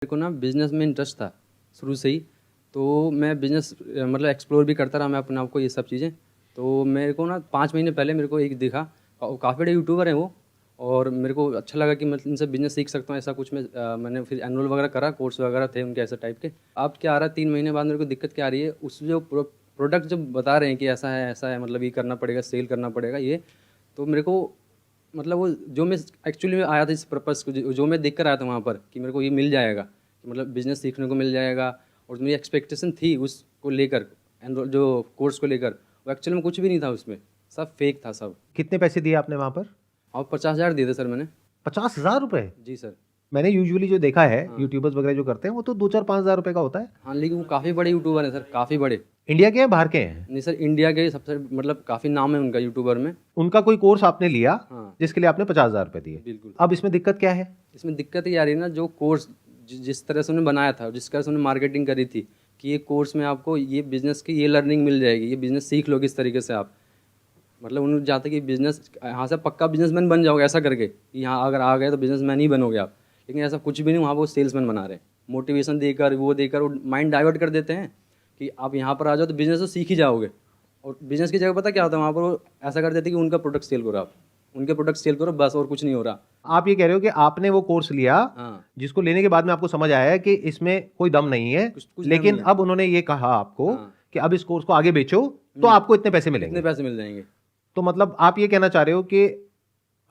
मेरे को ना बिज़नेस में इंटरेस्ट था शुरू से ही। तो मैं बिज़नेस मतलब एक्सप्लोर भी करता रहा मैं अपने आप को ये सब चीज़ें। तो मेरे को ना 5 महीने पहले मेरे को एक दिखा, काफ़ी बड़े यूट्यूबर हैं वो। और मेरे को अच्छा लगा कि मैं इनसे बिज़नेस सीख सकता हूँ, ऐसा कुछ मैंने फिर एनरोल वगैरह करा, कोर्स वगैरह थे उनके ऐसे टाइप के। अब क्या आ रहा है 3 महीने बाद मेरे को दिक्कत क्या आ रही है, उस जो प्रोडक्ट जो बता रहे हैं कि ऐसा है मतलब ये करना पड़ेगा, सेल करना पड़ेगा ये। तो मेरे को मतलब वो जो मैं एक्चुअली में आया था इस पर्पज़ को, जो मैं देख कर आया था वहाँ पर कि मेरे को ये मिल जाएगा, कि मतलब बिज़नेस सीखने को मिल जाएगा। और जो मेरी एक्सपेक्टेशन थी उसको लेकर, एनरोल जो कोर्स को लेकर, वो एक्चुअली में कुछ भी नहीं था उसमें, सब फेक था सब। कितने पैसे दिए आपने वहाँ पर? और 50,000 दिए थे सर मैंने। 50,000 रुपए? जी सर। मैंने यूजुअली जो देखा है हाँ यूट्यूबर्स वगैरह जो करते हैं वो तो 2-4-5,000 रुपए का होता है। हाँ, लेकिन वो काफ़ी बड़े यूट्यूबर हैं सर, काफ़ी बड़े। इंडिया के हैं बाहर के हैं? नहीं सर, इंडिया के सबसे मतलब काफ़ी नाम है उनका यूट्यूबर में। उनका कोई कोर्स आपने लिया हाँ जिसके लिए आपने 50,000 रुपए दिए। बिल्कुल। अब इसमें दिक्कत क्या है? इसमें दिक्कत ये आ रही है ना, जो कोर्स जिस तरह से उन्होंने बनाया था, जिस तरह से उन्होंने मार्केटिंग करी थी कि ये कोर्स में आपको ये बिज़नेस की ये लर्निंग मिल जाएगी, ये बिज़नेस सीख लोगे इस तरीके से आप। मतलब उन्होंने चाहते कि बिज़नेस यहाँ से पक्का बिजनेसमैन बन जाओगे ऐसा करके, कि यहाँ अगर आ गए तो बिजनेसमैन ही बनोगे आप। लेकिन ऐसा कुछ भी नहीं, वहाँ वो सेल्समैन बना रहे हैं। मोटिवेशन देकर वो माइंड डाइवर्ट कर देते हैं कि आप यहाँ पर आ जाओ तो बिज़नेस तो सीख ही जाओगे। और बिज़नेस की जगह पता क्या होता है वहाँ पर, वो ऐसा कर देते हैं कि उनका प्रोडक्ट सेल करो आप, उनके प्रोडक्ट सेल करो बस, और कुछ नहीं हो रहा। आप ये कह रहे हो कि आपने वो कोर्स लिया हाँ, जिसको लेने के बाद में आपको समझ आया है कि इसमें कोई दम नहीं है, कुछ दम लेकिन नहीं है। अब उन्होंने ये कहा आपको हाँ, कि अब इस कोर्स को आगे बेचो तो आपको इतने पैसे कितने मिलेंगे। पैसे मिल जाएंगे। तो मतलब आप ये कहना चाह रहे हो कि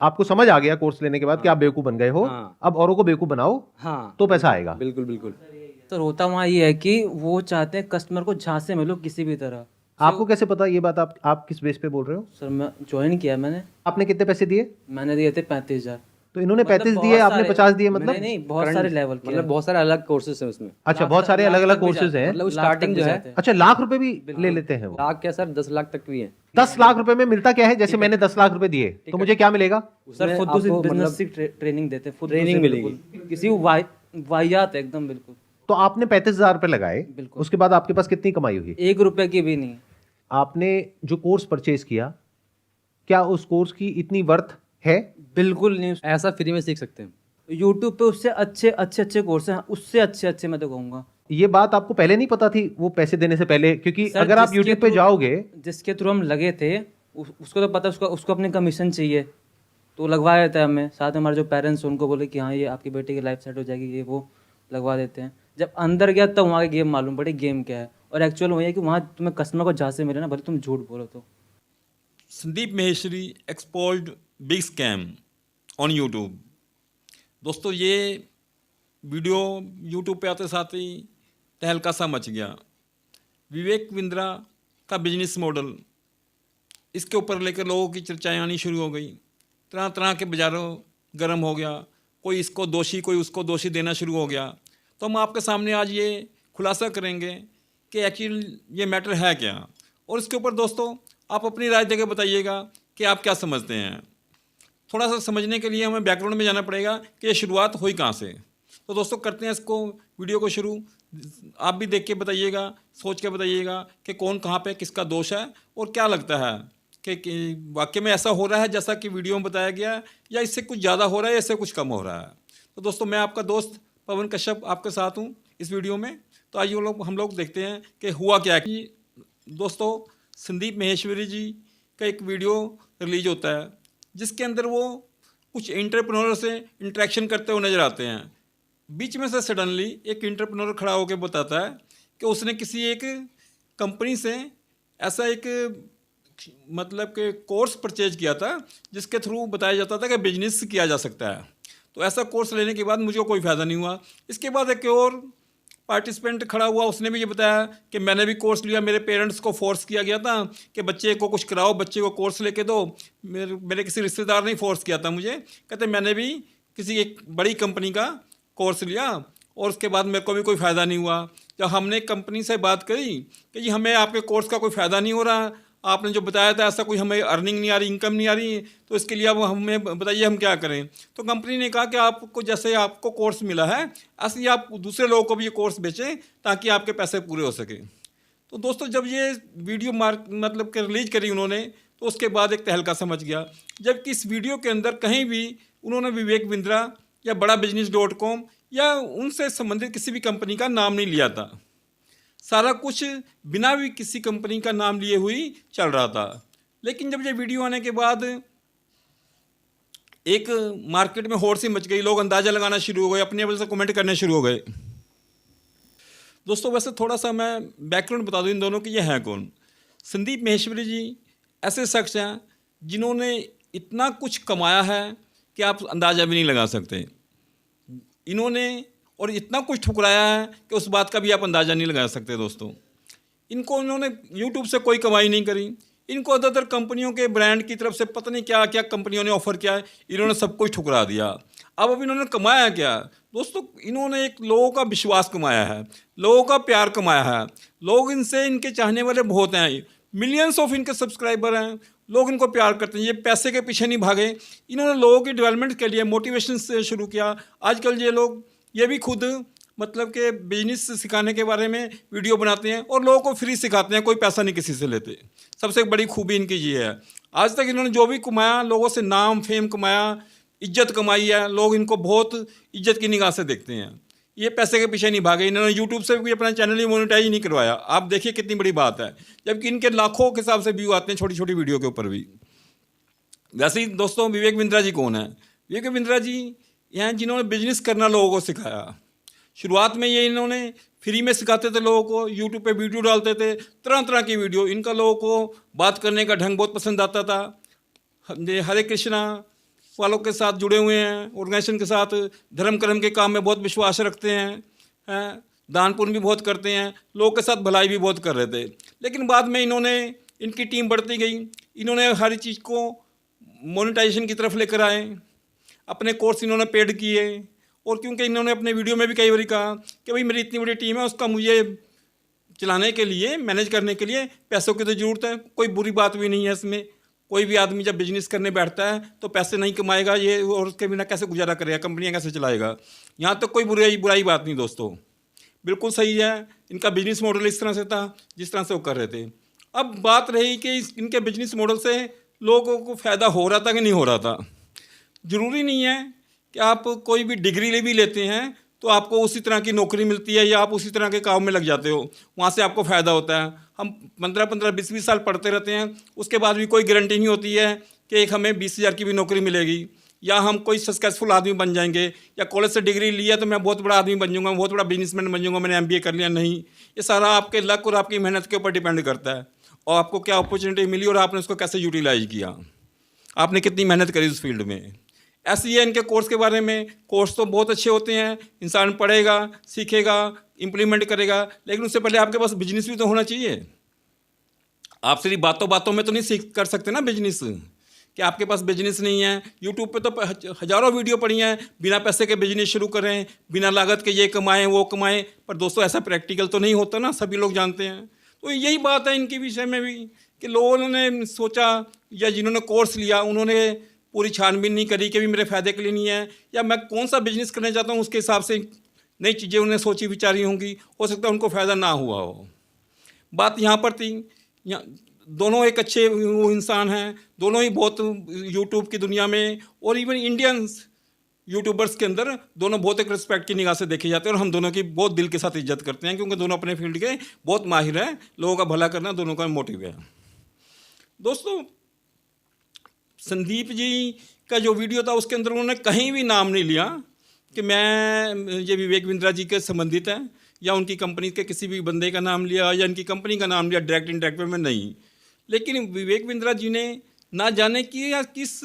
आपको समझ आ गया कोर्स लेने के बाद कि हाँ आप बेवकूफ बन गए हो, हाँ अब औरों को बेवकूफ बनाओ हाँ, तो पैसा आएगा। बिल्कुल बिल्कुल। तो होता वहाँ ये है कि वो चाहते हैं कस्टमर को जहाँ से मिलो किसी भी तरह। आपको कैसे पता ये बात? आप किस बेस पे बोल रहे हो? सर मैं ज्वाइन किया मैंने आपने कितने पैसे दिए? मैंने दिए थे 35,000। तो इन्होंने मतलब 35 बहुत दिए, आपने सारे- 50 दिए, नहीं मतलब? नहीं बहुत सारे लेवल के मतलब बहुत सारे अलग कोर्सेज हैं उसमें। अच्छा, बहुत सारे अलग अलग कोर्सेज हैं। मतलब लाख स्टार्टिंग तक जो भी है जाते हैं। अच्छा, लाख रुपए भी ले लेते हैं वो? लाख क्या सर, 10 लाख तक भी है। 10 लाख रुपए में मिलता क्या है? जैसे मैंने 10 लाख रुपए दिए तो मुझे क्या मिलेगा? सर उसमें खुद से आपको बिजनेस मतलब की ट्रेनिंग देते हैं, खुद ट्रेनिंग से मिलेगी। बिल्कुल। किसी को वाहियात है एकदम बिल्कुल। तो आपने 35,000 रुपए लगाए, बिल्कुल। उसके बाद आपके पास कितनी कमाई हुई? 1 रुपए की भी नहीं। आपने जो कोर्स परचेज किया, क्या उस कोर्स की इतनी वर्थ है? बिल्कुल नहीं। ऐसा फ्री में सीख सकते हैं। यूट्यूब पे उससे अच्छे कोर्स हैं, उससे अच्छे मैं तो कहूँगा। ये बात आपको पहले नहीं पता थी वो पैसे देने से पहले? क्योंकि सर, अगर आप जिसके यूट्यूब पे थ्रू- जाओगे, जिसके थ्रू हम लगे थे उसको तो पता, उसको अपनी कमीशन चाहिए तो लगवा देता है हमें। साथ में हमारे जो पेरेंट्स उनको बोले कि हाँ ये आपकी बेटी की लाइफ सेट हो जाएगी, ये वो लगवा देते हैं। जब अंदर गया तब वहाँ की गेम मालूम पड़ी गेम क्या है। और एक्चुअल वही है कि वहाँ तुम्हें कस्टमर को जहाँ से मिले ना, भले तुम झूठ बोलो तो। Sandeep Maheshwari exposed big scam on YouTube. दोस्तों ये वीडियो यूट्यूब पे आते साथ ही तहलका सा मच गया। विवेक बिंद्रा का बिजनेस मॉडल, इसके ऊपर लेकर लोगों की चर्चाएं आनी शुरू हो गई। तरह तरह के बाज़ारों गर्म हो गया, कोई इसको दोषी कोई उसको दोषी देना शुरू हो गया। तो हम आपके सामने आज ये खुलासा करेंगे कि एक्चुअल ये मैटर है क्या, और इसके ऊपर दोस्तों आप अपनी राय देकर बताइएगा कि आप क्या समझते हैं। थोड़ा सा समझने के लिए हमें बैकग्राउंड में जाना पड़ेगा कि ये शुरुआत हुई कहाँ से। तो दोस्तों करते हैं इसको वीडियो को शुरू। आप भी देख के बताइएगा, सोच के बताइएगा कि कौन कहाँ पे किसका दोष है, और क्या लगता है कि वाकई में ऐसा हो रहा है जैसा कि वीडियो में बताया गया है, या इससे कुछ ज़्यादा हो रहा है या इससे कुछ कम हो रहा है। तो दोस्तों मैं आपका दोस्त पवन कश्यप आपके साथ हूँ इस वीडियो में। तो आइए हम लोग देखते हैं कि हुआ क्या है। कि दोस्तों संदीप महेश्वरी जी का एक वीडियो रिलीज होता है जिसके अंदर वो कुछ एंटरप्रेन्योर से इंटरेक्शन करते हुए नजर आते हैं। बीच में से सडनली एक एंटरप्रेन्योर खड़ा होकर बताता है कि उसने किसी एक कंपनी से ऐसा एक मतलब कि कोर्स परचेज किया था जिसके थ्रू बताया जाता था कि बिजनेस किया जा सकता है। तो ऐसा कोर्स लेने के बाद मुझे कोई फ़ायदा नहीं हुआ। इसके बाद एक और पार्टिसिपेंट खड़ा हुआ, उसने भी ये बताया कि मैंने भी कोर्स लिया, मेरे पेरेंट्स को फोर्स किया गया था कि बच्चे को कुछ कराओ, बच्चे को कोर्स लेके दो। मेरे किसी रिश्तेदार ने फोर्स किया था मुझे। कहते मैंने भी किसी एक बड़ी कंपनी का कोर्स लिया और उसके बाद मेरे को भी कोई फ़ायदा नहीं हुआ। जब हमने कंपनी से बात करी कि जी हमें आपके कोर्स का कोई फ़ायदा नहीं हो रहा, आपने जो बताया था ऐसा कोई हमें अर्निंग नहीं आ रही, इनकम नहीं आ रही, तो इसके लिए अब हमें बताइए हम क्या करें। तो कंपनी ने कहा कि आपको जैसे आपको कोर्स मिला है ऐसे ही आप दूसरे लोगों को भी ये कोर्स बेचें ताकि आपके पैसे पूरे हो सके। तो दोस्तों जब ये वीडियो मतलब कि रिलीज करी उन्होंने, तो उसके बाद एक तहलका समझ गया। जबकि इस वीडियो के अंदर कहीं भी उन्होंने विवेक बिंद्रा या बड़ा बिजनेस.com या उनसे संबंधित किसी भी कंपनी का नाम नहीं लिया था। सारा कुछ बिना भी किसी कंपनी का नाम लिए हुई चल रहा था। लेकिन जब ये वीडियो आने के बाद एक मार्केट में होड़ सी मच गई, लोग अंदाज़ा लगाना शुरू हो गए, अपने लेवल से कमेंट करने शुरू हो गए। दोस्तों वैसे थोड़ा सा मैं बैकग्राउंड बता दूं इन दोनों की, ये हैं कौन। संदीप माहेश्वरी जी ऐसे शख्स हैं जिन्होंने इतना कुछ कमाया है कि आप अंदाज़ा भी नहीं लगा सकते। इन्होंने और इतना कुछ ठुकराया है कि उस बात का भी आप अंदाज़ा नहीं लगा सकते। दोस्तों इन्होंने यूट्यूब से कोई कमाई नहीं करी, इनको अदर कंपनियों के ब्रांड की तरफ से पता नहीं क्या क्या कंपनियों ने ऑफ़र किया है, इन्होंने सब कुछ ठुकरा दिया। अब इन्होंने कमाया क्या दोस्तों, इन्होंने एक लोगों का विश्वास कमाया है, लोगों का प्यार कमाया है। लोग इनसे, इनके चाहने वाले बहुत हैं, मिलियंस ऑफ इनके सब्सक्राइबर हैं, लोग इनको प्यार करते हैं। ये पैसे के पीछे नहीं भागे, इन्होंने लोगों की डेवलपमेंट के लिए मोटिवेशन से शुरू किया। आजकल ये लोग ये भी खुद मतलब कि बिजनेस सिखाने के बारे में वीडियो बनाते हैं और लोगों को फ्री सिखाते हैं, कोई पैसा नहीं किसी से लेते। सबसे बड़ी खूबी इनकी ये है, आज तक इन्होंने जो भी कमाया, लोगों से नाम फेम कमाया, इज्जत कमाई है, लोग इनको बहुत इज्जत की निगाह से देखते हैं। ये पैसे के पीछे नहीं भागे, इन्होंने यूट्यूब से भी अपना चैनल ही मोनेटाइज नहीं करवाया। आप देखिए कितनी बड़ी बात है, जबकि इनके लाखों के हिसाब से व्यू आते हैं छोटी छोटी वीडियो के ऊपर भी। वैसे ही दोस्तों विवेक बिंद्रा जी कौन है? विवेक बिंद्रा जी हैं जिन्होंने बिजनेस करना लोगों को सिखाया। शुरुआत में ये इन्होंने फ्री में सिखाते थे लोगों को, यूट्यूब पे वीडियो डालते थे, तरह तरह की वीडियो। इनका लोगों को बात करने का ढंग बहुत पसंद आता था। हरे कृष्णा वालों के साथ जुड़े हुए हैं, ऑर्गेनाइजेशन के साथ, धर्म कर्म के काम में बहुत विश्वास रखते हैं, दान पुण्य भी बहुत करते हैं, लोगों के साथ भलाई भी बहुत कर रहे थे। लेकिन बाद में इन्होंने, इनकी टीम बढ़ती गई, इन्होंने हर चीज़ को मोनेटाइजेशन की तरफ लेकर आए, अपने कोर्स इन्होंने पेड किए। और क्योंकि इन्होंने अपने वीडियो में भी कई बार कहा कि भाई मेरी इतनी बड़ी टीम है, उसका मुझे चलाने के लिए, मैनेज करने के लिए पैसों की तो ज़रूरत है। कोई बुरी बात भी नहीं है इसमें। कोई भी आदमी जब बिजनेस करने बैठता है तो पैसे नहीं कमाएगा ये, और उसके बिना कैसे गुजारा करेगा, कंपनियां कैसे चलाएगा। यहाँ तक कोई बुराई बात नहीं दोस्तों, बिल्कुल सही है। इनका बिजनेस मॉडल इस तरह से था जिस तरह से वो कर रहे थे। अब बात रही कि इनके बिजनेस मॉडल से लोगों को फ़ायदा हो रहा था कि नहीं हो रहा था। ज़रूरी नहीं है कि आप कोई भी डिग्री भी लेते हैं तो आपको उसी तरह की नौकरी मिलती है या आप उसी तरह के काम में लग जाते हो, वहाँ से आपको फ़ायदा होता है। हम 15-15, 20-20 साल पढ़ते रहते हैं, उसके बाद भी कोई गारंटी नहीं होती है कि एक हमें 20,000 की भी नौकरी मिलेगी, या हम कोई सक्सेसफुल आदमी बन जाएंगे, या कॉलेज से डिग्री लिया तो मैं बहुत बड़ा आदमी बन जाऊँगा, बहुत बड़ा बिजनेसमैन बन जाऊँगा, मैंने MBA कर लिया। नहीं, ये सारा आपके लक और आपकी मेहनत के ऊपर डिपेंड करता है, और आपको क्या अपॉर्चुनिटी मिली और आपने उसको कैसे यूटिलाइज किया, आपने कितनी मेहनत करी उस फील्ड में। ऐसी है इनके कोर्स के बारे में। कोर्स तो बहुत अच्छे होते हैं, इंसान पढ़ेगा, सीखेगा, इम्प्लीमेंट करेगा, लेकिन उससे पहले आपके पास बिजनेस भी तो होना चाहिए। आप सिर्फ बातों बातों में तो नहीं सीख कर सकते ना बिजनेस, कि आपके पास बिजनेस नहीं है। यूट्यूब पे तो हज़ारों वीडियो पड़ी हैं, बिना पैसे के बिजनेस शुरू करें, बिना लागत के ये कमाएं वो कमाएं। पर दोस्तों ऐसा प्रैक्टिकल तो नहीं होता ना, सभी लोग जानते हैं। तो यही बात है इनके विषय में भी कि लोगों ने सोचा, या जिन्होंने कोर्स लिया उन्होंने पूरी छानबीन नहीं करी कि भी मेरे फ़ायदे के लिए नहीं है, या मैं कौन सा बिजनेस करना चाहता हूँ उसके हिसाब से नई चीज़ें उन्हें सोची विचारी होंगी। हो सकता है उनको फ़ायदा ना हुआ हो। बात यहाँ पर थी, यहाँ दोनों एक अच्छे वो इंसान हैं, दोनों ही बहुत यूट्यूब की दुनिया में और इवन इंडियंस यूट्यूबर्स के अंदर दोनों बहुत एक रिस्पेक्ट की निगाह से देखे जाते हैं, और हम दोनों की बहुत दिल के साथ इज्जत करते हैं, क्योंकि दोनों अपने फील्ड के बहुत माहिर हैं। लोगों का भला करना दोनों का मोटिव है। दोस्तों संदीप जी का जो वीडियो था उसके अंदर उन्होंने कहीं भी नाम नहीं लिया कि मैं ये विवेक बिंद्रा जी के संबंधित हैं, या उनकी कंपनी के किसी भी बंदे का नाम लिया, या इनकी कंपनी का नाम लिया डायरेक्ट इंडायरेक्ट में नहीं। लेकिन विवेक बिंद्रा जी ने ना जाने कि या किस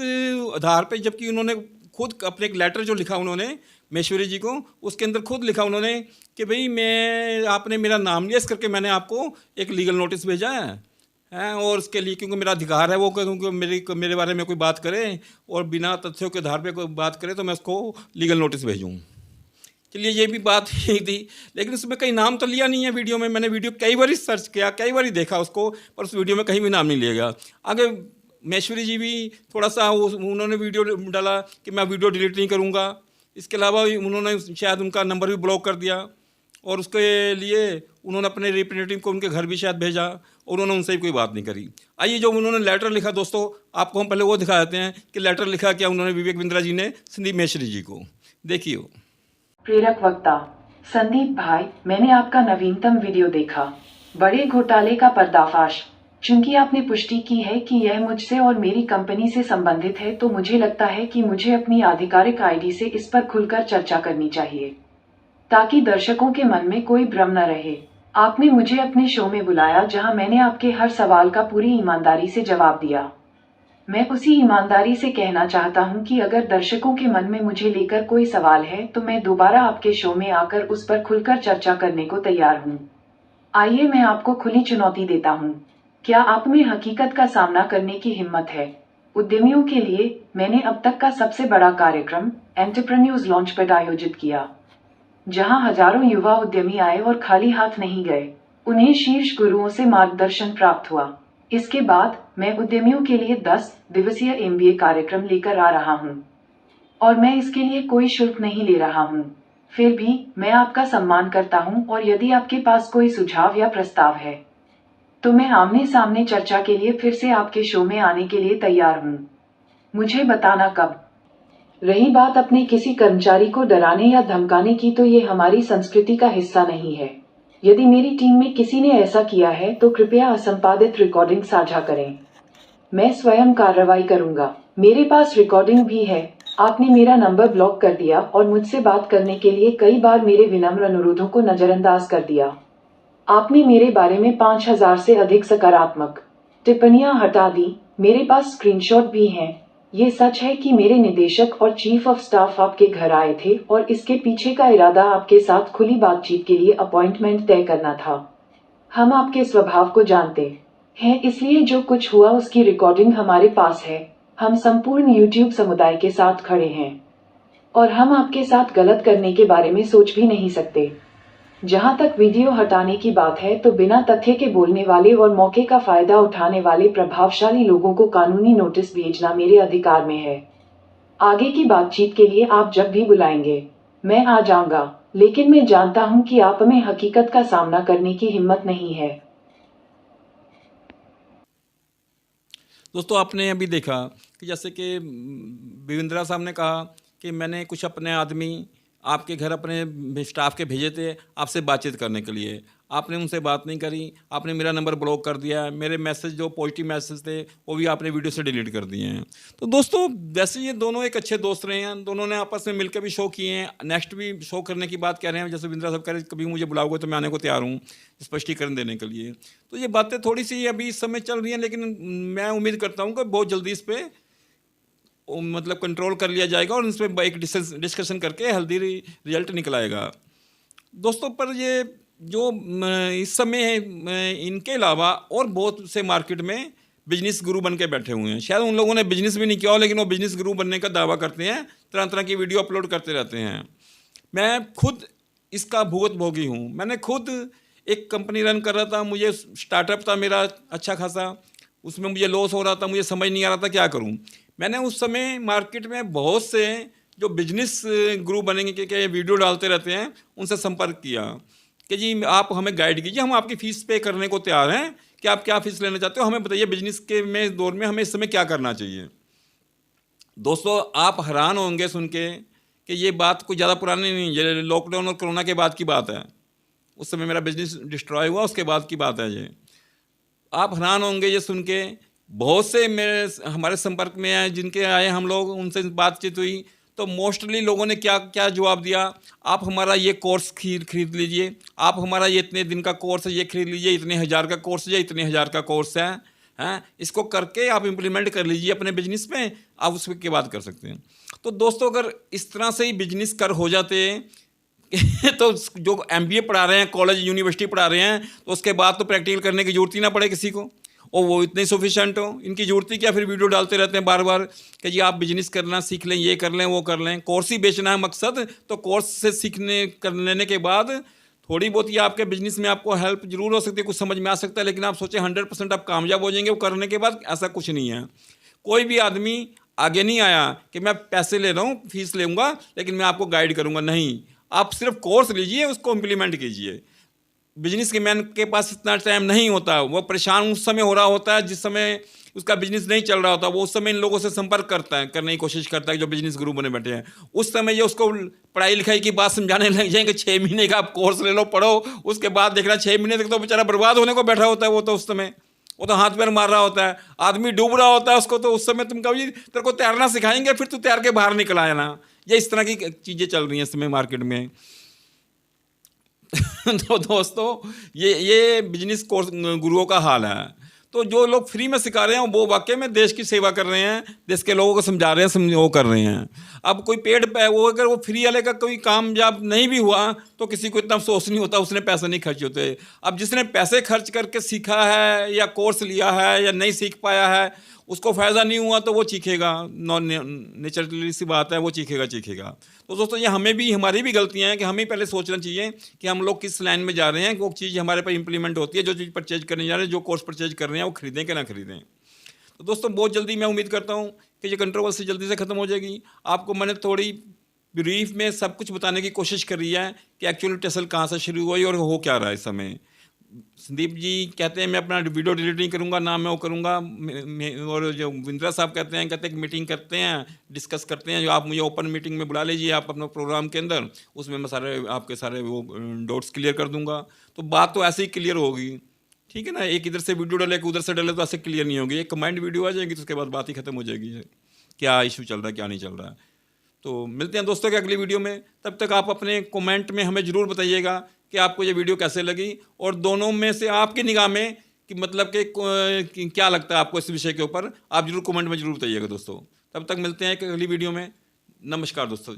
आधार पे, जबकि उन्होंने खुद अपने एक लेटर जो लिखा उन्होंने माहेश्वरी जी को, उसके अंदर खुद लिखा उन्होंने कि भाई मैं, आपने मेरा नाम लिया इस करके मैंने आपको एक लीगल नोटिस भेजा है, और उसके लिए क्योंकि मेरा अधिकार है वो, क्योंकि मेरे बारे में कोई बात करे और बिना तथ्यों के आधार पे कोई बात करे तो मैं उसको लीगल नोटिस भेजूँ। चलिए ये भी बात ही थी, लेकिन उसमें कहीं नाम तो लिया नहीं है वीडियो में। मैंने वीडियो कई बार सर्च किया, कई बार देखा उसको, पर उस वीडियो में कहीं भी नाम नहीं लिया गया। आगे माहेश्वरी जी भी थोड़ा सा उन्होंने वीडियो डाला कि मैं वीडियो डिलीट नहीं करूँगा। इसके अलावा उन्होंने शायद उनका नंबर भी ब्लॉक कर दिया, और उसके लिए उन्होंने अपने रिप्रेजेंटेटिव को उनके घर भी शायद भेजा, और उन्होंने उनसे भी कोई बात नहीं करी। आइए जो उन्होंने लेटर लिखा दोस्तों, आपको हम पहले वो दिखा देते हैं कि लेटर लिखा क्या उन्होंने विवेक बिंद्रा जी ने संदीप माहेश्वरी जी को। देखिए। प्रेरक वक्ता संदीप भाई, मैंने आपका नवीनतम वीडियो देखा। बड़े घोटाले का पर्दाफाश। चूंकि आपने पुष्टि की है कि यह मुझसे और मेरी कंपनी से संबंधित है, तो मुझे लगता है कि मुझे अपनी आधिकारिक आईडी से इस पर खुलकर चर्चा करनी चाहिए, ताकि दर्शकों के मन में कोई भ्रम न रहे। आपने मुझे अपने शो में बुलाया, जहां मैंने आपके हर सवाल का पूरी ईमानदारी से जवाब दिया। मैं उसी ईमानदारी से कहना चाहता हूं कि अगर दर्शकों के मन में मुझे लेकर कोई सवाल है, तो मैं दोबारा आपके शो में आकर उस पर खुलकर चर्चा करने को तैयार हूं। आइए, मैं आपको खुली चुनौती देता हूं। क्या आप में हकीकत का सामना करने की हिम्मत है? उद्यमियों के लिए मैंने अब तक का सबसे बड़ा कार्यक्रम एंटरप्रेन्योर्स लॉन्चपैड आयोजित किया, जहां हजारों युवा उद्यमी आए और खाली हाथ नहीं गए। उन्हें शीर्ष गुरुओं से मार्गदर्शन प्राप्त हुआ। इसके बाद मैं उद्यमियों के लिए 10 दिवसीय एमबीए कार्यक्रम लेकर आ रहा हूं, और मैं इसके लिए कोई शुल्क नहीं ले रहा हूं। फिर भी मैं आपका सम्मान करता हूं, और यदि आपके पास कोई सुझाव या प्रस्ताव है, तो मैं आमने सामने चर्चा के लिए फिर से आपके शो में आने के लिए तैयार हूं। मुझे बताना कब। रही बात अपने किसी कर्मचारी को डराने या धमकाने की, तो ये हमारी संस्कृति का हिस्सा नहीं है। यदि मेरी टीम में किसी ने ऐसा किया है, तो कृपया असंपादित रिकॉर्डिंग साझा करें। मैं स्वयं कार्रवाई करूंगा। मेरे पास रिकॉर्डिंग भी है। आपने मेरा नंबर ब्लॉक कर दिया और मुझसे बात करने के लिए कई बार मेरे विनम्र अनुरोधों को नजरअंदाज कर दिया। आपने मेरे बारे में 5000 से अधिक सकारात्मक टिप्पणियां हटा दी। मेरे पास स्क्रीनशॉट भी हैं। ये सच है कि मेरे निदेशक और चीफ ऑफ स्टाफ आपके घर आए थे, और इसके पीछे का इरादा आपके साथ खुली बातचीत के लिए अपॉइंटमेंट तय करना था। हम आपके स्वभाव को जानते हैं, इसलिए जो कुछ हुआ उसकी रिकॉर्डिंग हमारे पास है। हम संपूर्ण YouTube समुदाय के साथ खड़े हैं, और हम आपके साथ गलत करने के बारे में सोच भी नहीं सकते। जहां तक वीडियो हटाने की बात है, तो बिना तथ्य के बोलने वाले और मौके का फायदा उठाने वाले प्रभावशाली लोगों को कानूनी नोटिस भेजना मेरे अधिकार में है। आगे की बातचीत के लिए आप जब भी बुलाएंगे, मैं आ जाऊंगा, लेकिन मैं जानता हूं कि आप में हकीकत का सामना करने की हिम्मत नहीं है। दोस्तों, आपने अभी देखा कि जैसे कि विवेंद्रा साहब ने कहा कि मैंने कुछ अपने आदमी आपके घर अपने स्टाफ के भेजे थे आपसे बातचीत करने के लिए। आपने उनसे बात नहीं करी, आपने मेरा नंबर ब्लॉक कर दिया, मेरे मैसेज जो पॉजिटिव मैसेज थे वो भी आपने वीडियो से डिलीट कर दिए हैं। तो दोस्तों, वैसे ये दोनों एक अच्छे दोस्त रहे हैं, दोनों ने आपस में मिलकर भी शो किए हैं, नेक्स्ट भी शो करने की बात कह रहे हैं। जैसे विंद्रा साहब कह रहे हैं कभी मुझे बुलाओगे तो मैं आने को तैयार हूँ स्पष्टीकरण देने के लिए। तो ये बातें थोड़ी सी अभी इस समय चल रही हैं, लेकिन मैं उम्मीद करता हूँ कि बहुत जल्दी इस पर मतलब कंट्रोल कर लिया जाएगा और इस पर एक डिस्कशन करके हेल्दी रिजल्ट निकल आएगा। दोस्तों, पर ये जो इस समय है, इनके अलावा और बहुत से मार्केट में बिजनेस गुरु बन के बैठे हुए हैं। शायद उन लोगों ने बिजनेस भी नहीं किया हो, लेकिन वो बिजनेस गुरु बनने का दावा करते हैं, तरह तरह की वीडियो अपलोड करते रहते हैं। मैं खुद इसका भुगतभोगी हूँ। मैंने खुद एक कंपनी रन कर रहा था, मुझे स्टार्टअप था मेरा अच्छा खासा, उसमें मुझे लॉस हो रहा था, मुझे समझ नहीं आ रहा था क्या करूँ। मैंने उस समय मार्केट में बहुत से जो बिजनेस गुरु बनेंगे के वीडियो डालते रहते हैं, उनसे संपर्क किया कि जी आप हमें गाइड कीजिए, हम आपकी फ़ीस पे करने को तैयार हैं, कि आप क्या फ़ीस लेना चाहते हो, हमें बताइए बिजनेस के में दौर में हमें इस समय क्या करना चाहिए। दोस्तों, आप हैरान होंगे सुन के कि ये बात कोई ज़्यादा पुरानी नहीं है, लॉकडाउन और कोरोना के बाद की बात है। उस समय मेरा बिजनेस डिस्ट्रॉय हुआ, उसके बाद की बात है ये। आप हैरान होंगे ये सुन के। बहुत से मेरे हमारे संपर्क में आए, जिनके आए हम लोग, उनसे बातचीत हुई, तो मोस्टली लोगों ने क्या क्या जवाब दिया, आप हमारा ये कोर्स खरीद लीजिए, आप हमारा ये इतने दिन का कोर्स है ये खरीद लीजिए, इतने हज़ार का कोर्स है, इतने हज़ार का कोर्स है, हैं, इसको करके आप इम्प्लीमेंट कर लीजिए अपने बिजनेस में, आप उसके बाद कर सकते हैं। तो दोस्तों, अगर इस तरह से ही बिजनेस कर हो जाते तो जो MBA पढ़ा रहे हैं, कॉलेज यूनिवर्सिटी पढ़ा रहे हैं, तो उसके बाद तो प्रैक्टिकल करने की जरूरत ही ना पड़े किसी को, और वो इतने सफिशेंट हो, इनकी जरूरत ही क्या। फिर वीडियो डालते रहते हैं बार बार कि जी आप बिजनेस करना सीख लें, ये कर लें, वो कर लें। कोर्स ही बेचना है मकसद, तो कोर्स से सीखने कर लेने के बाद थोड़ी बहुत ये आपके बिजनेस में आपको हेल्प जरूर हो सकती है, कुछ समझ में आ सकता है, लेकिन आप सोचें 100% आप कामयाब हो जाएंगे वो करने के बाद, ऐसा कुछ नहीं है। कोई भी आदमी आगे नहीं आया कि मैं पैसे ले रहा हूँ, फीस लूँगा, लेकिन मैं आपको गाइड करूँगा। नहीं, आप सिर्फ कोर्स लीजिए, उसको इम्प्लीमेंट कीजिए। बिजनेस के मैन के पास इतना टाइम नहीं होता, वो परेशान उस समय हो रहा होता है जिस समय उसका बिजनेस नहीं चल रहा होता, वो उस समय इन लोगों से संपर्क करता है, करने की कोशिश करता है जो बिजनेस गुरु बने बैठे हैं। उस समय ये उसको पढ़ाई लिखाई की बात समझाने लग जाएंगे, 6 महीने का आप कोर्स ले लो, पढ़ो, उसके बाद देखना 6 महीने तक तो बेचारा बर्बाद होने को बैठा होता है। वो तो उस समय वो तो हाथ पैर मार रहा होता है, आदमी डूब रहा होता है, उसको तो उस समय तुम कहो जी तेरे को तैरना सिखाएंगे, फिर तू तैर के बाहर निकल आया ना। ये इस तरह की चीज़ें चल रही हैं इस समय मार्केट में। तो दोस्तों ये बिजनेस कोर्स गुरुओं का हाल है। तो जो लोग फ्री में सिखा रहे हैं वो वाकई में देश की सेवा कर रहे हैं, देश के लोगों को समझा रहे हैं, वो कर रहे हैं। अब कोई पेड पे वो अगर वो फ्री वाले का कोई कामयाब नहीं भी हुआ तो किसी को इतना अफसोस नहीं होता, उसने पैसे नहीं खर्च होते। अब जिसने पैसे खर्च करके सीखा है या कोर्स लिया है या नहीं सीख पाया है, उसको फ़ायदा नहीं हुआ तो वो चीखेगा, नेचुरली सी बात है, वो चीखेगा। तो दोस्तों ये हमारी भी गलतियां हैं कि हमें पहले सोचना चाहिए कि हम लोग किस लाइन में जा रहे हैं, वो चीज़ हमारे पर इंप्लीमेंट होती है, जो चीज़ परचेज करने जा रहे हैं, जो कोर्स परचेज कर रहे हैं वो खरीदें कि ना खरीदें। तो दोस्तों बहुत जल्दी मैं उम्मीद करता हूँ कि ये कंट्रोवर्सी जल्दी से ख़त्म हो जाएगी। आपको मैंने थोड़ी ब्रीफ में सब कुछ बताने की कोशिश करी है कि एक्चुअली टसल कहाँ से शुरू हुई और हो क्या रहा है इस समय। संदीप जी कहते हैं मैं अपना वीडियो डिलीट नहीं करूंगा, ना मैं वो करूंगा, और जो विंद्रा साहब कहते हैं कि मीटिंग करते हैं, डिस्कस करते हैं, जो आप मुझे ओपन मीटिंग में बुला लीजिए आप अपना प्रोग्राम के अंदर, उसमें मैं आपके सारे वो डाउट्स क्लियर कर दूंगा। तो बात तो ऐसे ही क्लियर होगी, ठीक है ना। एक इधर से वीडियो डाले उधर से डाले तो ऐसे क्लियर नहीं होगी। एक कमांड वीडियो आ जाएगी तो उसके बाद बात ही खत्म हो जाएगी, क्या इशू चल रहा है क्या नहीं चल रहा है। तो मिलते हैं दोस्तों के अगली वीडियो में। तब तक आप अपने कमेंट में हमें ज़रूर बताइएगा कि आपको ये वीडियो कैसे लगी, और दोनों में से आपकी निगाह में कि मतलब कि क्या लगता है आपको इस विषय के ऊपर, आप जरूर कमेंट में जरूर बताइएगा दोस्तों। तब तक मिलते हैं एक अगली वीडियो में। नमस्कार दोस्तों।